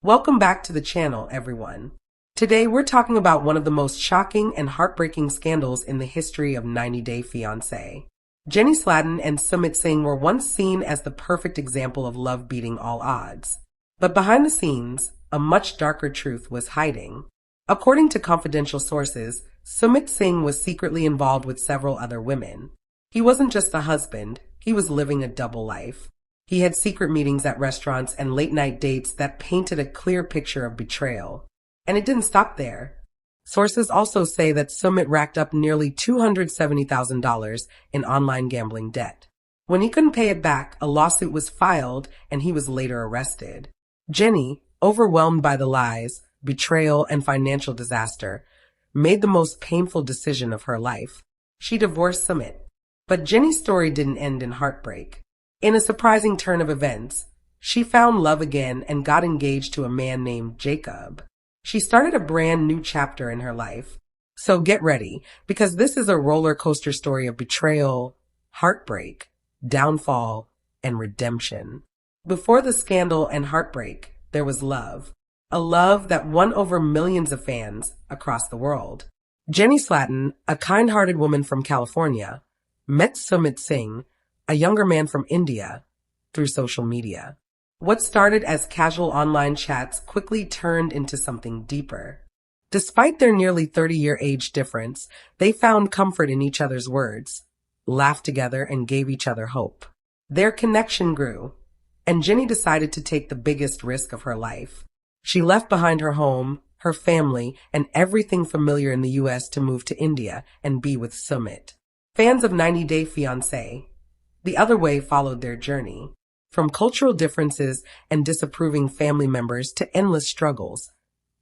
Welcome back to the channel, everyone. Today we're talking about one of the most shocking and heartbreaking scandals in the history of 90 Day Fiancé. Jenny Slatten and Sumit Singh were once seen as the perfect example of love beating all odds. But behind the scenes, a much darker truth was hiding. According to confidential sources, Sumit Singh was secretly involved with several other women. He wasn't just a husband, he was living a double life. He had secret meetings at restaurants and late-night dates that painted a clear picture of betrayal. And it didn't stop there. Sources also say that Sumit racked up nearly $270,000 in online gambling debt. When he couldn't pay it back, a lawsuit was filed and he was later arrested. Jenny, overwhelmed by the lies, betrayal, and financial disaster, made the most painful decision of her life. She divorced Sumit. But Jenny's story didn't end in heartbreak. In a surprising turn of events, she found love again and got engaged to a man named Jacob. She started a brand new chapter in her life. So get ready, because this is a roller coaster story of betrayal, heartbreak, downfall, and redemption. Before the scandal and heartbreak, there was love. A love that won over millions of fans across the world. Jenny Slatten, a kind-hearted woman from California, met Sumit Singh, a younger man from India, through social media. What started as casual online chats quickly turned into something deeper. Despite their nearly 30-year age difference, they found comfort in each other's words, laughed together, and gave each other hope. Their connection grew, and Jenny decided to take the biggest risk of her life. She left behind her home, her family, and everything familiar in the U.S. to move to India and be with Sumit. Fans of 90 Day Fiancé, the other way followed their journey. From cultural differences and disapproving family members to endless struggles,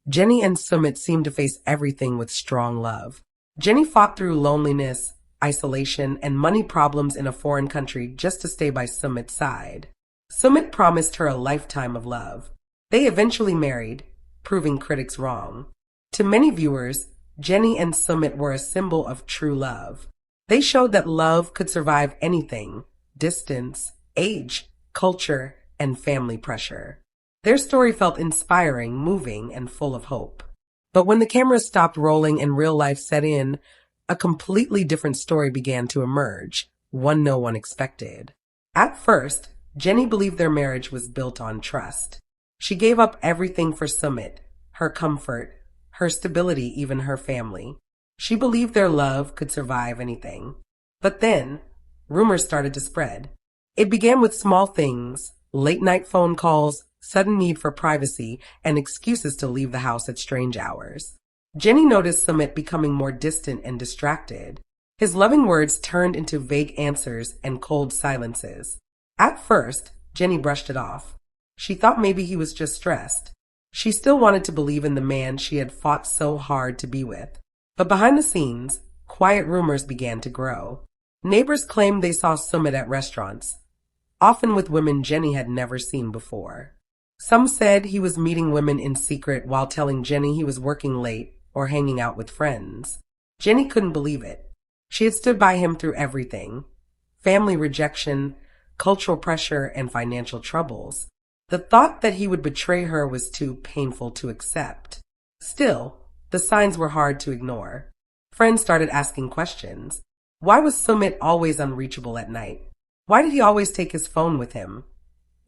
Jenny and Sumit seemed to face everything with strong love. Jenny fought through loneliness, isolation, and money problems in a foreign country just to stay by Sumit's side. Sumit promised her a lifetime of love. They eventually married, proving critics wrong. To many viewers, Jenny and Sumit were a symbol of true love. They showed that love could survive anything: distance, age, culture, and family pressure. Their story felt inspiring, moving, and full of hope. But when the cameras stopped rolling and real life set in, a completely different story began to emerge, one no one expected. At first, Jenny believed their marriage was built on trust. She gave up everything for Sumit, her comfort, her stability, even her family. She believed their love could survive anything. But then, rumors started to spread. It began with small things: late-night phone calls, sudden need for privacy, and excuses to leave the house at strange hours. Jenny noticed Sumit becoming more distant and distracted. His loving words turned into vague answers and cold silences. At first, Jenny brushed it off. She thought maybe he was just stressed. She still wanted to believe in the man she had fought so hard to be with. But behind the scenes, quiet rumors began to grow. Neighbors claimed they saw Sumit at restaurants, often with women Jenny had never seen before. Some said he was meeting women in secret while telling Jenny he was working late or hanging out with friends. Jenny couldn't believe it. She had stood by him through everything: family rejection, cultural pressure, and financial troubles. The thought that he would betray her was too painful to accept. Still, the signs were hard to ignore. Friends started asking questions. Why was Sumit always unreachable at night? Why did he always take his phone with him,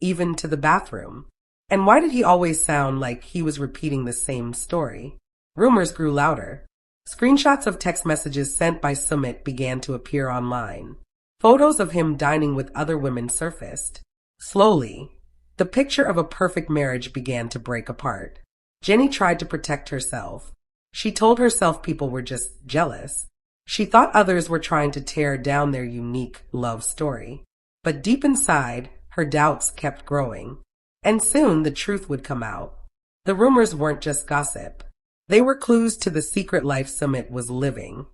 even to the bathroom? And why did he always sound like he was repeating the same story? Rumors grew louder. Screenshots of text messages sent by Sumit began to appear online. Photos of him dining with other women surfaced. Slowly, the picture of a perfect marriage began to break apart. Jenny tried to protect herself. She told herself people were just jealous. She thought others were trying to tear down their unique love story. But deep inside, her doubts kept growing. And soon the truth would come out. The rumors weren't just gossip. They were clues to the secret life Sumit was living.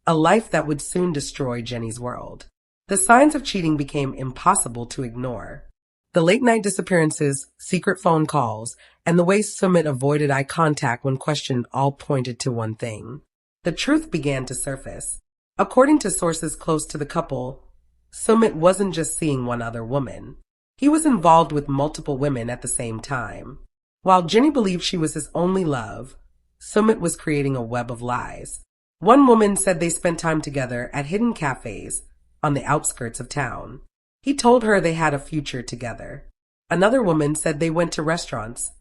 A life that would soon destroy Jenny's world. The signs of cheating became impossible to ignore. The late-night disappearances, secret phone calls, and the way Sumit avoided eye contact when questioned all pointed to one thing. The truth began to surface. According to sources close to the couple, Sumit wasn't just seeing one other woman. He was involved with multiple women at the same time. While Jenny believed she was his only love, Sumit was creating a web of lies. One woman said they spent time together at hidden cafes on the outskirts of town. He told her they had a future together. Another woman said they went to restaurants,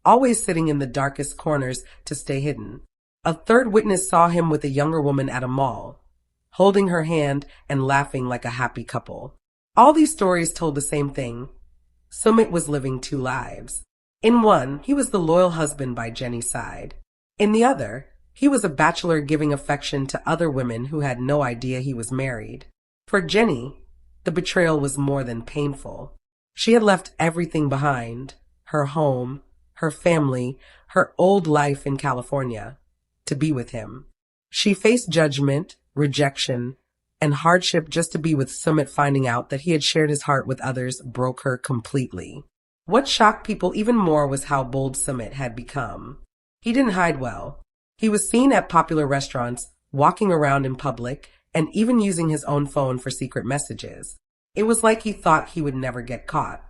always sitting in the darkest corners to stay hidden. A third witness saw him with a younger woman at a mall, holding her hand and laughing like a happy couple. All these stories told the same thing. Sumit was living two lives. In one, he was the loyal husband by Jenny's side. In the other, he was a bachelor giving affection to other women who had no idea he was married. For Jenny, the betrayal was more than painful. She had left everything behind, her home, her family, her old life in California, to be with him. She faced judgment, rejection, and hardship just to be with Sumit. Finding out that he had shared his heart with others broke her completely. What shocked people even more was how bold Sumit had become. He didn't hide well. He was seen at popular restaurants, walking around in public, and even using his own phone for secret messages. It was like he thought he would never get caught.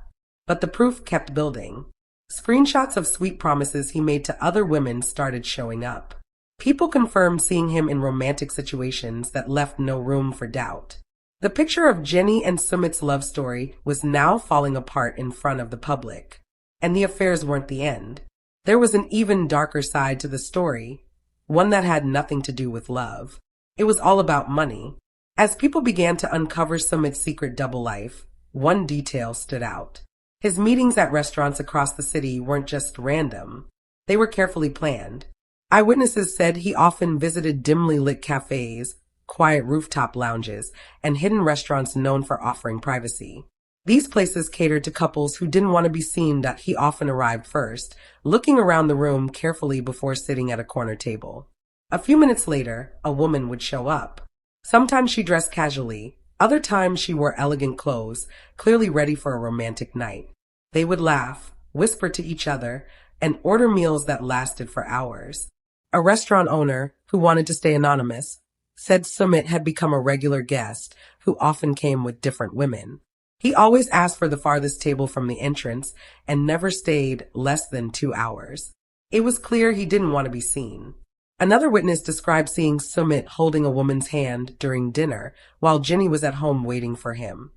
But the proof kept building. Screenshots of sweet promises he made to other women started showing up. People confirmed seeing him in romantic situations that left no room for doubt. The picture of Jenny and Sumit's love story was now falling apart in front of the public. And the affairs weren't the end. There was an even darker side to the story, one that had nothing to do with love. It was all about money. As people began to uncover Sumit's secret double life, one detail stood out. His meetings at restaurants across the city weren't just random. They were carefully planned. Eyewitnesses said he often visited dimly lit cafes, quiet rooftop lounges, and hidden restaurants known for offering privacy. These places catered to couples who didn't want to be seen. That he often arrived first, looking around the room carefully before sitting at a corner table. A few minutes later, a woman would show up. Sometimes she dressed casually, other times she wore elegant clothes, clearly ready for a romantic night. They would laugh, whisper to each other, and order meals that lasted for hours. A restaurant owner, who wanted to stay anonymous, said Sumit had become a regular guest who often came with different women. He always asked for the farthest table from the entrance and never stayed less than 2 hours. It was clear he didn't want to be seen. Another witness described seeing Sumit holding a woman's hand during dinner while Jenny was at home waiting for him.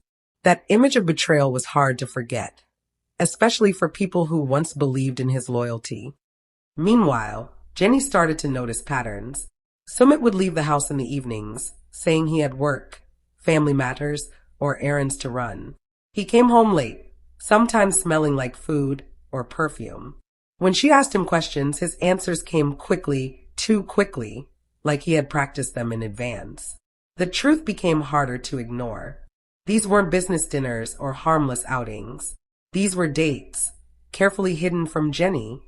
That image of betrayal was hard to forget, especially for people who once believed in his loyalty. Meanwhile, Jenny started to notice patterns. Sumit would leave the house in the evenings, saying he had work, family matters, or errands to run. He came home late, sometimes smelling like food or perfume. When she asked him questions, his answers came quickly, too quickly, like he had practiced them in advance. The truth became harder to ignore. These weren't business dinners or harmless outings. These were dates, carefully hidden from Jenny,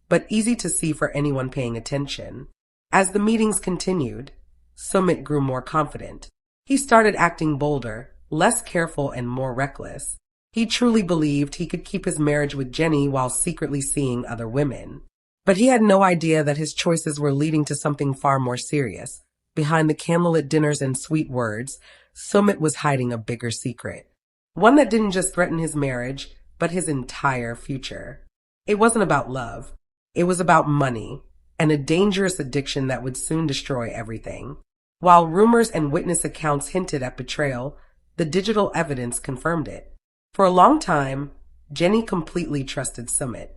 but easy to see for anyone paying attention. As the meetings continued, Sumit grew more confident. He started acting bolder, less careful, and more reckless. He truly believed he could keep his marriage with Jenny while secretly seeing other women. But he had no idea that his choices were leading to something far more serious. Behind the candlelit dinners and sweet words, Sumit was hiding a bigger secret. One that didn't just threaten his marriage, but his entire future. It wasn't about love. It was about money, and a dangerous addiction that would soon destroy everything. While rumors and witness accounts hinted at betrayal, the digital evidence confirmed it. For a long time, Jenny completely trusted Sumit.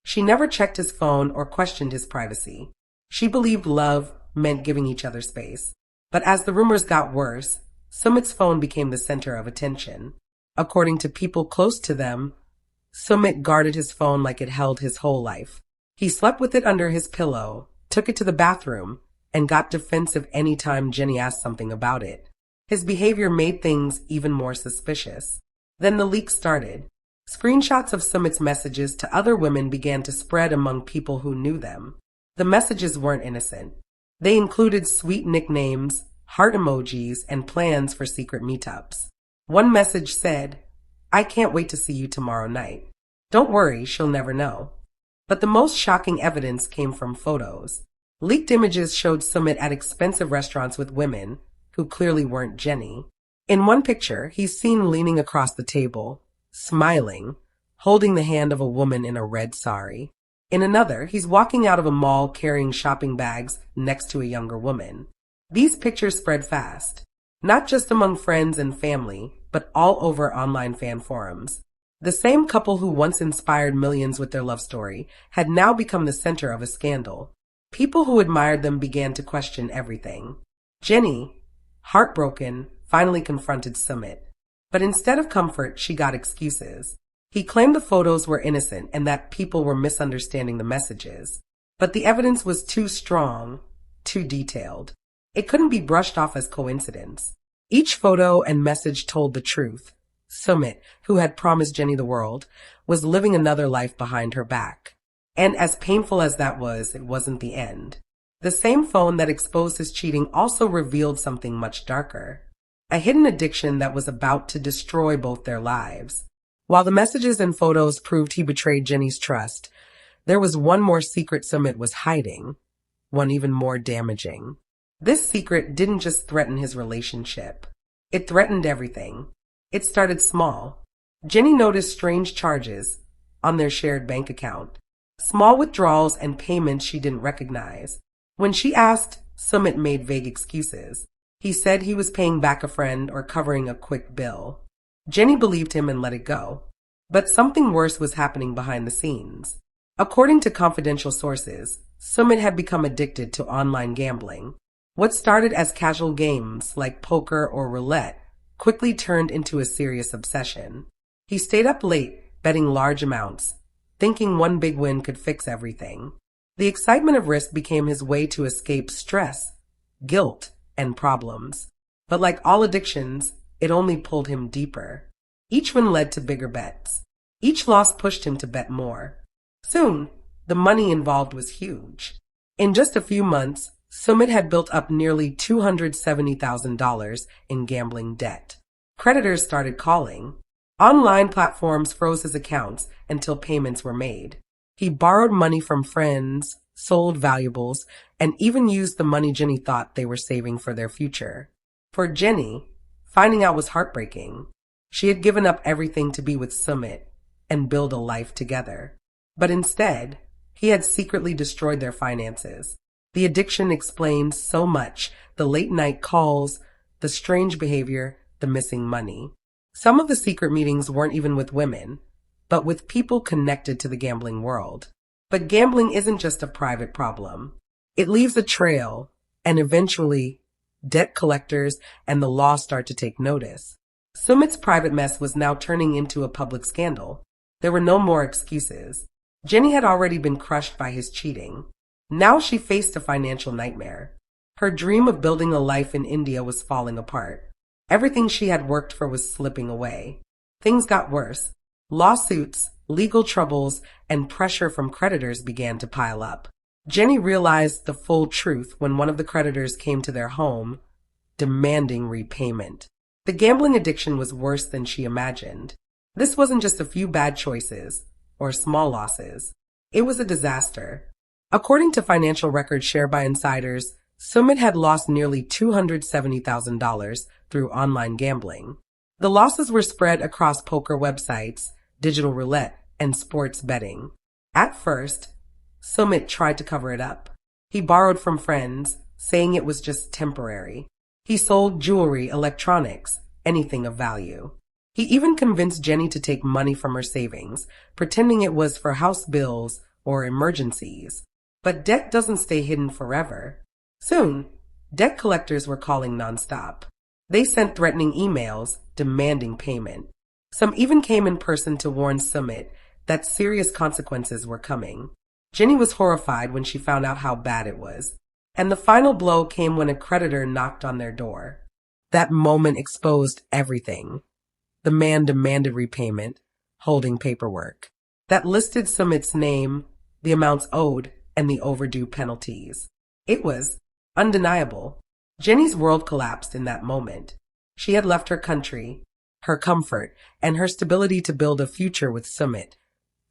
She never checked his phone or questioned his privacy. She believed love meant giving each other space. But as the rumors got worse, Sumit's phone became the center of attention. According to people close to them, Sumit guarded his phone like it held his whole life. He slept with it under his pillow, took it to the bathroom, and got defensive any time Jenny asked something about it. His behavior made things even more suspicious. Then the leak started. Screenshots of Sumit's messages to other women began to spread among people who knew them. The messages weren't innocent. They included sweet nicknames, heart emojis, and plans for secret meetups. One message said, "I can't wait to see you tomorrow night. Don't worry, she'll never know." But the most shocking evidence came from photos. Leaked images showed Sumit at expensive restaurants with women who clearly weren't Jenny. In one picture, he's seen leaning across the table, smiling, holding the hand of a woman in a red sari. In another, he's walking out of a mall carrying shopping bags next to a younger woman. These pictures spread fast, not just among friends and family, but all over online fan forums. The same couple who once inspired millions with their love story had now become the center of a scandal. People who admired them began to question everything. Jenny, heartbroken, finally confronted Sumit. But instead of comfort, she got excuses. He claimed the photos were innocent and that people were misunderstanding the messages. But the evidence was too strong, too detailed. It couldn't be brushed off as coincidence. Each photo and message told the truth. Sumit, who had promised Jenny the world, was living another life behind her back. And as painful as that was, it wasn't the end. The same phone that exposed his cheating also revealed something much darker. A hidden addiction that was about to destroy both their lives. While the messages and photos proved he betrayed Jenny's trust, there was one more secret Sumit was hiding, one even more damaging. This secret didn't just threaten his relationship. It threatened everything. It started small. Jenny noticed strange charges on their shared bank account. Small withdrawals and payments she didn't recognize. When she asked, Sumit made vague excuses. He said he was paying back a friend or covering a quick bill. Jenny believed him and let it go. But something worse was happening behind the scenes. According to confidential sources, Sumit had become addicted to online gambling. What started as casual games like poker or roulette quickly turned into a serious obsession. He stayed up late, betting large amounts, thinking one big win could fix everything. The excitement of risk became his way to escape stress, guilt, and problems. But like all addictions, it only pulled him deeper. Each one led to bigger bets. Each loss pushed him to bet more. Soon, the money involved was huge. In just a few months, Sumit had built up nearly $270,000 in gambling debt. Creditors started calling. Online platforms froze his accounts until payments were made. He borrowed money from friends, sold valuables, and even used the money Jenny thought they were saving for their future. For Jenny, finding out was heartbreaking. She had given up everything to be with Sumit and build a life together. But instead, he had secretly destroyed their finances. The addiction explained so much: the late-night calls, the strange behavior, the missing money. Some of the secret meetings weren't even with women, but with people connected to the gambling world. But gambling isn't just a private problem. It leaves a trail, and eventually, debt collectors and the law start to take notice. Sumit's private mess was now turning into a public scandal. There were no more excuses. Jenny had already been crushed by his cheating. Now she faced a financial nightmare. Her dream of building a life in India was falling apart. Everything she had worked for was slipping away. Things got worse. Lawsuits, legal troubles, and pressure from creditors began to pile up. Jenny realized the full truth when one of the creditors came to their home, demanding repayment. The gambling addiction was worse than she imagined. This wasn't just a few bad choices or small losses. It was a disaster. According to financial records shared by insiders, Sumit had lost nearly $270,000 through online gambling. The losses were spread across poker websites, digital roulette, and sports betting. At first, Sumit tried to cover it up. He borrowed from friends, saying it was just temporary. He sold jewelry, electronics, anything of value. He even convinced Jenny to take money from her savings, pretending it was for house bills or emergencies. But debt doesn't stay hidden forever. Soon, debt collectors were calling nonstop. They sent threatening emails demanding payment. Some even came in person to warn Sumit that serious consequences were coming. Jenny was horrified when she found out how bad it was. And the final blow came when a creditor knocked on their door. That moment exposed everything. The man demanded repayment, holding paperwork that listed Sumit's name, the amounts owed, and the overdue penalties. It was undeniable. Jenny's world collapsed in that moment. She had left her country, her comfort, and her stability to build a future with Sumit,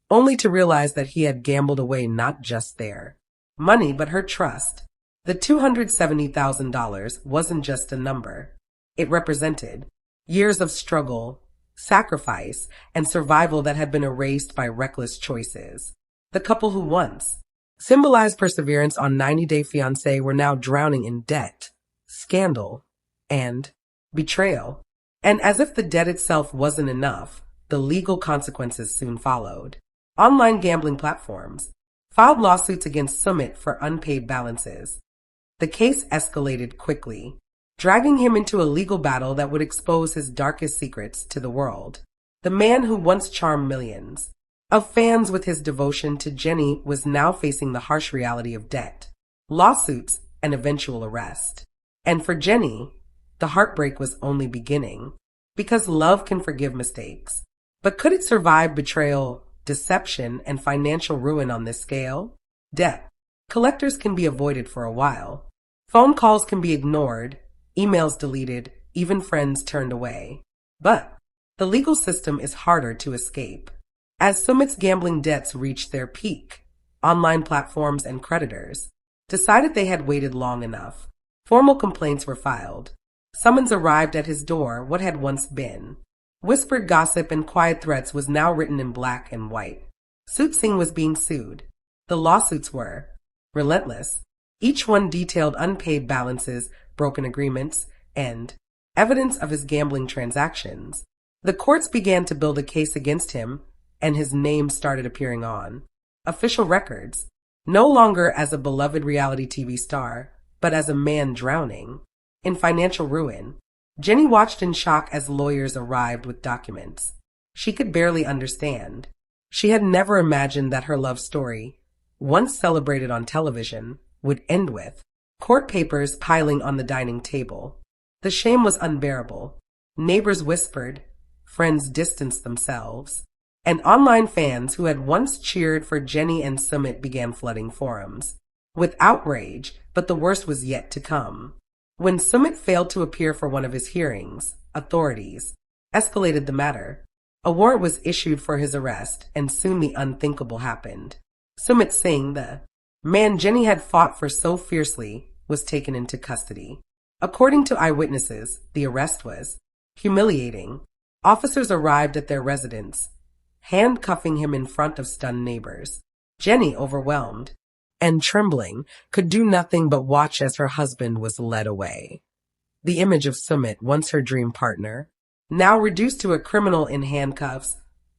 only to realize that he had gambled away not just their money, but her trust. The $270,000 wasn't just a number. It represented years of struggle, sacrifice, and survival that had been erased by reckless choices. The couple who once symbolized perseverance on 90 Day Fiancé were now drowning in debt, scandal, and betrayal. And as if the debt itself wasn't enough, the legal consequences soon followed. Online gambling platforms filed lawsuits against Sumit for unpaid balances. The case escalated quickly, dragging him into a legal battle that would expose his darkest secrets to the world. The man who once charmed millions of fans with his devotion to Jenny was now facing the harsh reality of debt, lawsuits, and eventual arrest. And for Jenny, the heartbreak was only beginning, because love can forgive mistakes. But could it survive betrayal, deception, and financial ruin on this scale? Debt collectors can be avoided for a while. Phone calls can be ignored, emails deleted, even friends turned away. But the legal system is harder to escape. As Sumit's gambling debts reached their peak, online platforms and creditors decided they had waited long enough. Formal complaints were filed. Summons arrived at his door. What had once been whispered gossip and quiet threats was now written in black and white. Sumit Singh was being sued. The lawsuits were relentless. Each one detailed unpaid balances, broken agreements, and evidence of his gambling transactions. The courts began to build a case against him, and his name started appearing on official records, no longer as a beloved reality TV star, but as a man drowning in financial ruin. Jenny watched in shock as lawyers arrived with documents she could barely understand. She had never imagined that her love story, once celebrated on television, would end with court papers piling on the dining table. The shame was unbearable. Neighbors whispered, friends distanced themselves, and online fans who had once cheered for Jenny and Sumit began flooding forums with outrage, but the worst was yet to come. When Sumit failed to appear for one of his hearings, authorities escalated the matter. A warrant was issued for his arrest, and soon the unthinkable happened. Sumit Singh, the man Jenny had fought for so fiercely, was taken into custody. According to eyewitnesses, the arrest was humiliating. Officers arrived at their residence, handcuffing him in front of stunned neighbors. Jenny, overwhelmed and trembling, could do nothing but watch as her husband was led away. The image of Sumit, once her dream partner, now reduced to a criminal in handcuffs,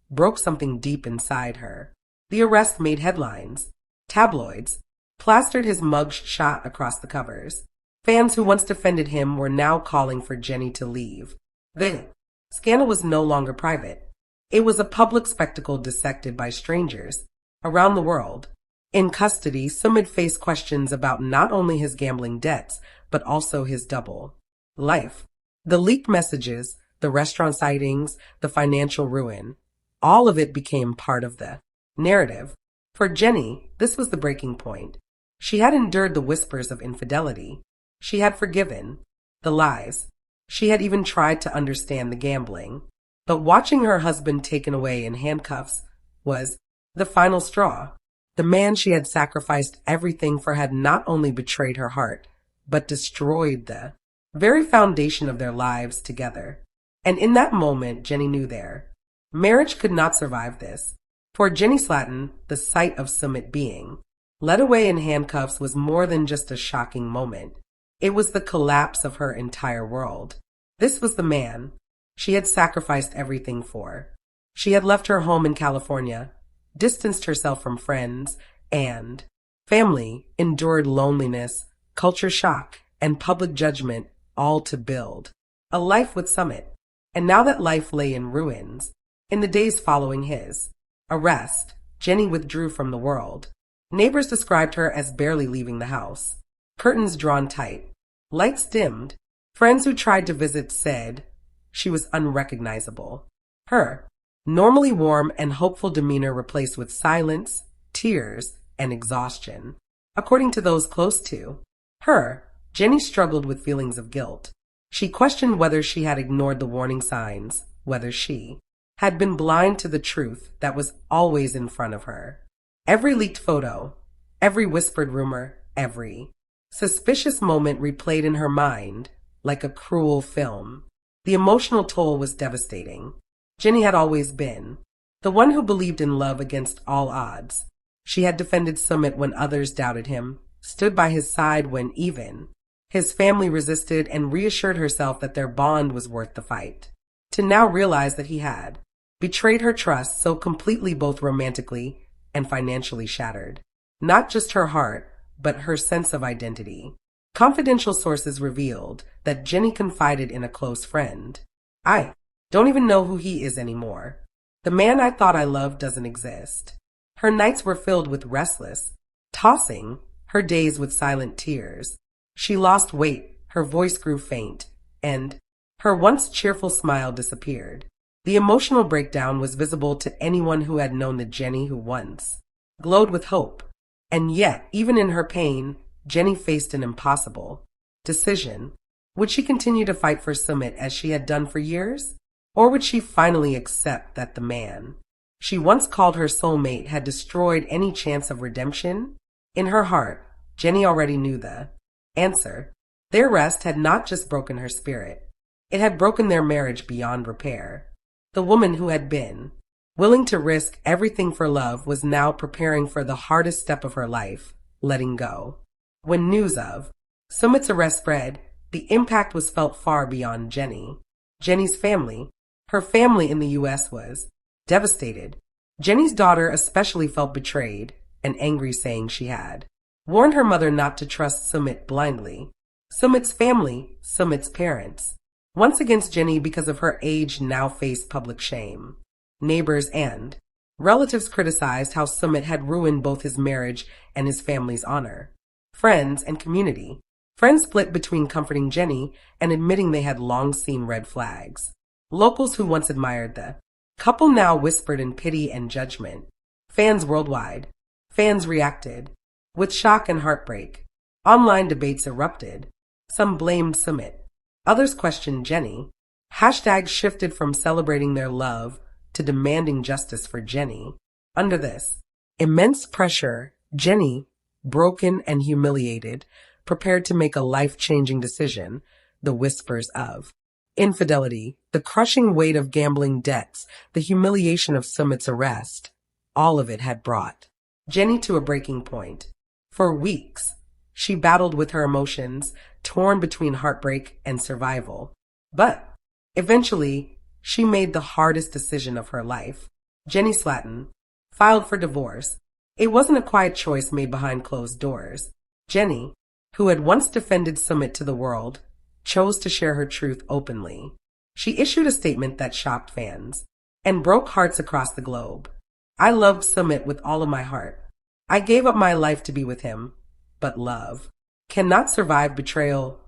broke something deep inside her. The arrest made headlines. Tabloids plastered his mug shot across the covers. Fans who once defended him were now calling for Jenny to leave. The scandal was no longer private. It was a public spectacle dissected by strangers around the world. In custody, Sumit faced questions about not only his gambling debts, but also his double life. The leaked messages, the restaurant sightings, the financial ruin, all of it became part of the narrative. For Jenny, this was the breaking point. She had endured the whispers of infidelity. She had forgiven the lies. She had even tried to understand the gambling. But watching her husband taken away in handcuffs was the final straw. The man she had sacrificed everything for had not only betrayed her heart, but destroyed the very foundation of their lives together. And in that moment, Jenny knew their marriage could not survive this. For Jenny Slatten, the sight of Sumit being led away in handcuffs was more than just a shocking moment. It was the collapse of her entire world. This was the man she had sacrificed everything for. She had left her home in California, distanced herself from friends and family, endured loneliness, culture shock, and public judgment, all to build a life with Sumit. And now that life lay in ruins, in the days following his arrest, Jenny withdrew from the world. Neighbors described her as barely leaving the house. Curtains drawn tight, lights dimmed. Friends who tried to visit said she was unrecognizable. Her normally warm and hopeful demeanor replaced with silence, tears, and exhaustion. According to those close to her, Jenny struggled with feelings of guilt. She questioned whether she had ignored the warning signs, whether she had been blind to the truth that was always in front of her. Every leaked photo, every whispered rumor, every suspicious moment replayed in her mind like a cruel film. The emotional toll was devastating. Jenny had always been the one who believed in love against all odds. She had defended Sumit when others doubted him, stood by his side when even his family resisted, and reassured herself that their bond was worth the fight. To now realize that he had betrayed her trust so completely, both romantically and financially shattered not just her heart, but her sense of identity. Confidential sources revealed that Jenny confided in a close friend, "I don't even know who he is anymore. The man I thought I loved doesn't exist." Her nights were filled with restless tossing, her days with silent tears. She lost weight, her voice grew faint, and her once cheerful smile disappeared. The emotional breakdown was visible to anyone who had known the Jenny who once glowed with hope. And yet, even in her pain, Jenny faced an impossible decision. Would she continue to fight for Sumit as she had done for years? Or would she finally accept that the man she once called her soulmate had destroyed any chance of redemption? In her heart, Jenny already knew the answer. Their rest had not just broken her spirit, it had broken their marriage beyond repair. The woman who had been willing to risk everything for love was now preparing for the hardest step of her life, letting go. When news of Sumit's arrest spread, the impact was felt far beyond Jenny. Jenny's family, her family in the U.S., was devastated. Jenny's daughter especially felt betrayed and angry, saying she had warned her mother not to trust Sumit blindly. Sumit's family, Sumit's parents, once against Jenny because of her age, now faced public shame. Neighbors and relatives criticized how Sumit had ruined both his marriage and his family's honor. Friends and community. Friends split between comforting Jenny and admitting they had long seen red flags. Locals who once admired the couple now whispered in pity and judgment. Fans worldwide. Fans reacted with shock and heartbreak. Online debates erupted. Some blamed Sumit. Others questioned Jenny. Hashtags shifted from celebrating their love to demanding justice for Jenny. Under this immense pressure, Jenny, broken and humiliated, prepared to make a life-changing decision. The whispers of infidelity, the crushing weight of gambling debts, the humiliation of Sumit's arrest, all of it had brought Jenny to a breaking point. For weeks, she battled with her emotions, torn between heartbreak and survival. But eventually, she made the hardest decision of her life. Jenny Slatten filed for divorce. It wasn't a quiet choice made behind closed doors. Jenny, who had once defended Sumit to the world, chose to share her truth openly. She issued a statement that shocked fans and broke hearts across the globe. "I loved Sumit with all of my heart. I gave up my life to be with him, but love cannot survive betrayal,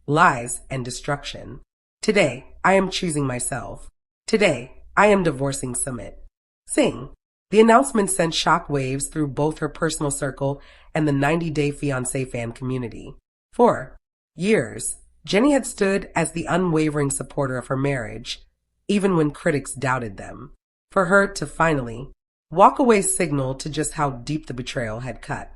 lies, and destruction. Today, I am choosing myself. Today, I am divorcing Sumit Singh." The announcement sent shock waves through both her personal circle and the 90-Day Fiancé fan community. For years, Jenny had stood as the unwavering supporter of her marriage, even when critics doubted them. For her to finally walk away signaled to just how deep the betrayal had cut.